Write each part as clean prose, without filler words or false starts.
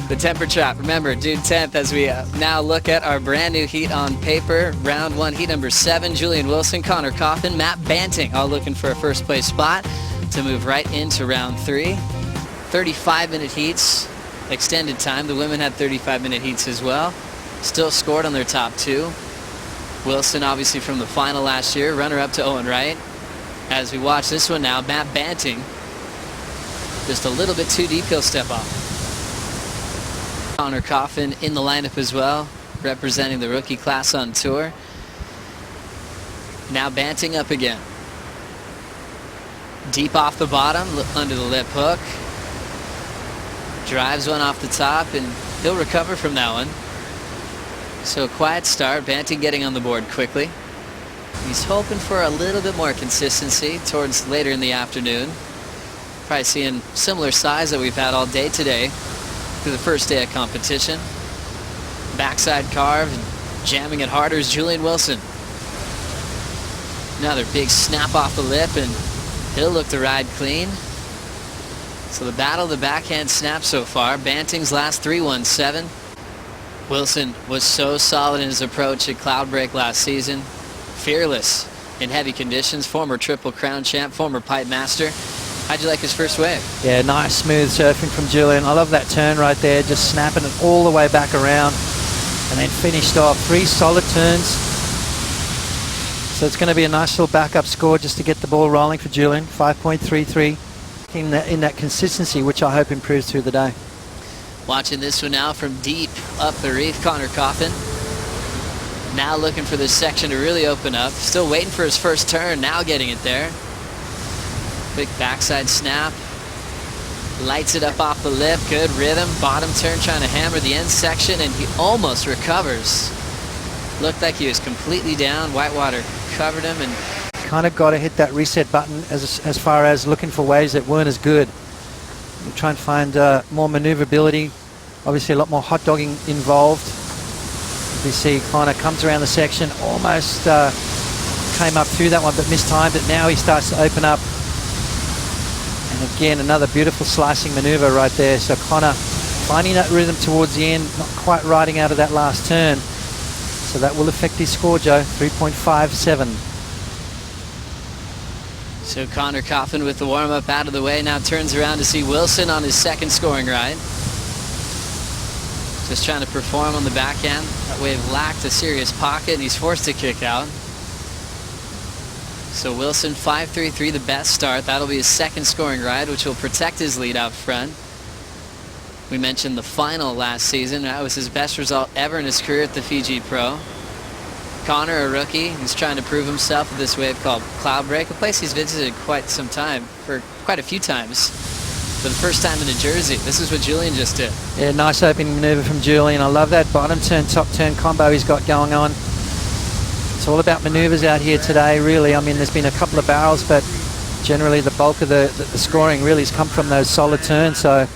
The temper trap, remember, June 10th, as we now look at our brand new heat on paper. Round 1, heat number 7, Julian Wilson, Connor Coffin, Matt Banting, all looking for a first place spot to move right into round 3. 35-minute heats, extended time. The women had 35-minute heats as well. Still scored on their top 2. Wilson, obviously from the final last year, runner-up to Owen Wright. As we watch this one now, Matt Banting, just a little bit too deep, he'll step off. Connor Coffin in the lineup as well, representing the rookie class on tour. Now Banting up again. Deep off the bottom, under the lip hook. Drives one off the top, and he'll recover from that one. So a quiet start, Banting getting on the board quickly. He's hoping for a little bit more consistency towards later in the afternoon. Probably seeing similar size that we've had all day today through the first day of competition. Backside carve, and jamming it harder is Julian Wilson. Another big snap off the lip, and he'll look to ride clean. So the battle of the backhand snap so far. Banting's last 3-1-7. Wilson was so solid in his approach at Cloudbreak last season. Fearless in heavy conditions. Former Triple Crown champ, former pipe master. How'd you like his first wave? Yeah, nice smooth surfing from Julian. I love that turn right there, just snapping it all the way back around and then finished off 3 solid turns. So it's going to be a nice little backup score just to get the ball rolling for Julian. 5.33 in that consistency, which I hope improves through the day. Watching this one now from deep up the reef, Connor Coffin. Now looking for this section to really open up. Still waiting for his first turn, now getting it there. Quick backside snap. Lights it up off the lip, good rhythm. Bottom turn trying to hammer the end section, and he almost recovers. Looked like he was completely down. Whitewater covered him, and kind of got to hit that reset button as far as looking for waves that weren't as good. We'll try and find more maneuverability. Obviously a lot more hot dogging involved. You see Connor comes around the section, almost came up through that one but mistimed it. Now he starts to open up. And again, another beautiful slicing maneuver right there. So Connor finding that rhythm towards the end, not quite riding out of that last turn. So that will affect his score, Joe, 3.57. So Connor Coffin with the warm-up out of the way, now turns around to see Wilson on his second scoring ride. Just trying to perform on the backhand. That wave lacked a serious pocket, and he's forced to kick out. So Wilson 5.33, the best start. That'll be his second scoring ride, which will protect his lead out front. We mentioned the final last season. That was his best result ever in his career at the Fiji Pro. Connor, a rookie, he's trying to prove himself at this wave called Cloudbreak, a place he's visited quite a few times. For the first time in New Jersey. This is what Julian just did. Yeah, nice opening maneuver from Julian. I love that bottom turn, top turn combo he's got going on. It's all about maneuvers out here today, really. I mean, there's been a couple of barrels, but generally the bulk of the scoring really has come from those solid turns. So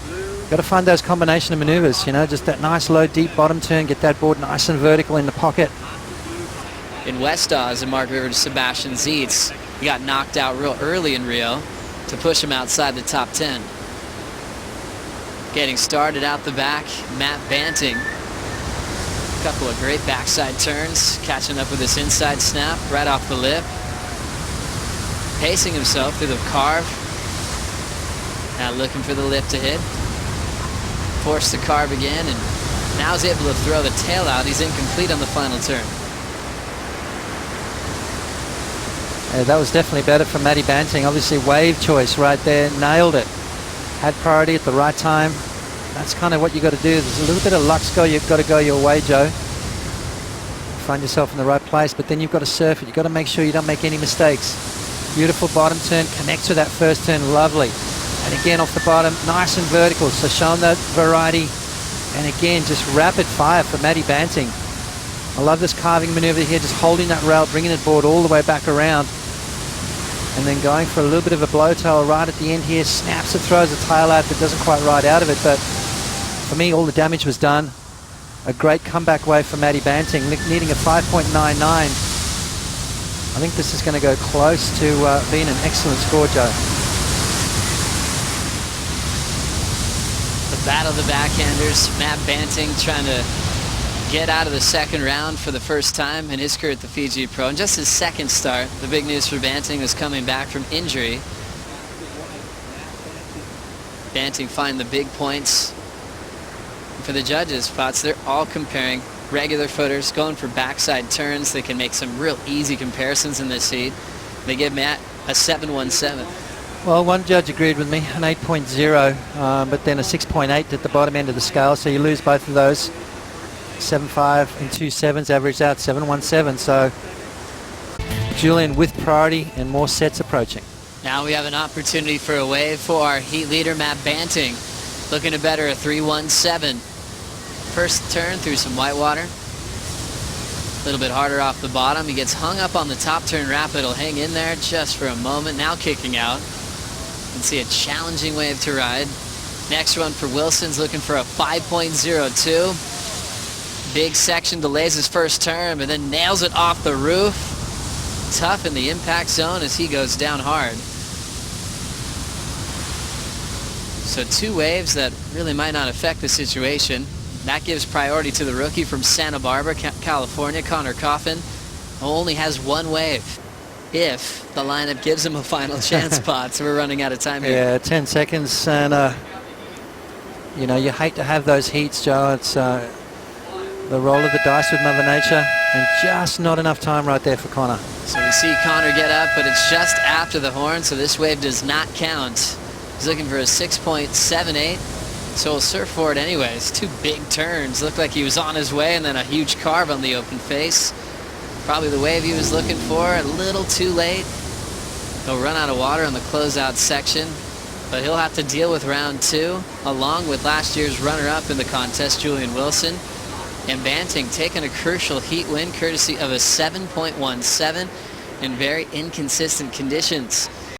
got to find those combination of maneuvers, you know, just that nice low, deep bottom turn, get that board nice and vertical in the pocket. In West Oz, in Mark River to Sebastian Zietz, he got knocked out real early in Rio to push him outside the top 10. Getting started out the back, Matt Banting. A couple of great backside turns, catching up with this inside snap right off the lip. Pacing himself through the carve. Now looking for the lip to hit. Forced the carve again, and now is able to throw the tail out. He's incomplete on the final turn. Yeah, that was definitely better from Matty Banting. Obviously wave choice right there, nailed it. Had priority at the right time. That's kind of what you got to do. There's a little bit of luck you've got to go your way, Joe. Find yourself in the right place, but then you've got to surf it. You've got to make sure you don't make any mistakes. Beautiful bottom turn, connects with that first turn, lovely. And again off the bottom, nice and vertical. So showing that variety. And again, just rapid fire for Matty Banting. I love this carving maneuver here, just holding that rail, bringing it board all the way back around. And then going for a little bit of a blowtail right at the end here, snaps it, throws the tail out, but doesn't quite ride out of it. But for me, all the damage was done. A great comeback wave for Matty Banting, needing a 5.99. I think this is going to go close to being an excellent score, Joe. The Battle of the backhanders. Matt Banting trying to get out of the second round for the first time in his career at the Fiji Pro. And just his second start, the big news for Banting was coming back from injury. Banting find the big points. And for the judges' spots, they're all comparing regular footers, going for backside turns. They can make some real easy comparisons in this heat. They give Matt a 7.17. Well, one judge agreed with me, an 8.0, but then a 6.8 at the bottom end of the scale, so you lose both of those. 7.5 and 2 sevens averaged out 7.17, so Julian with priority and more sets approaching. Now we have an opportunity for a wave for our heat leader, Matt Banting, looking to better a 3.17. First turn through some whitewater. A little bit harder off the bottom. He gets hung up on the top turn rapid. He'll hang in there just for a moment. Now kicking out. You can see a challenging wave to ride. Next one for Wilson's looking for a 5.02. Big section, delays his first turn, but then nails it off the roof. Tough in the impact zone as he goes down hard. So two waves that really might not affect the situation. That gives priority to the rookie from Santa Barbara, California, Coffin, who only has one wave. If the lineup gives him a final chance spot, so we're running out of time here. Yeah, 10 seconds, and you know, you hate to have those heats, Joe. It's the roll of the dice with Mother Nature, and just not enough time right there for Connor. So we see Connor get up, but it's just after the horn, so this wave does not count. He's looking for a 6.78. So he'll surf for it anyways. Two big turns. Looked like he was on his way, and then a huge carve on the open face. Probably the wave he was looking for. A little too late. He'll run out of water on the closeout section, but he'll have to deal with round two, along with last year's runner-up in the contest, Julian Wilson. And Banting taking a crucial heat win courtesy of a 7.17 in very inconsistent conditions.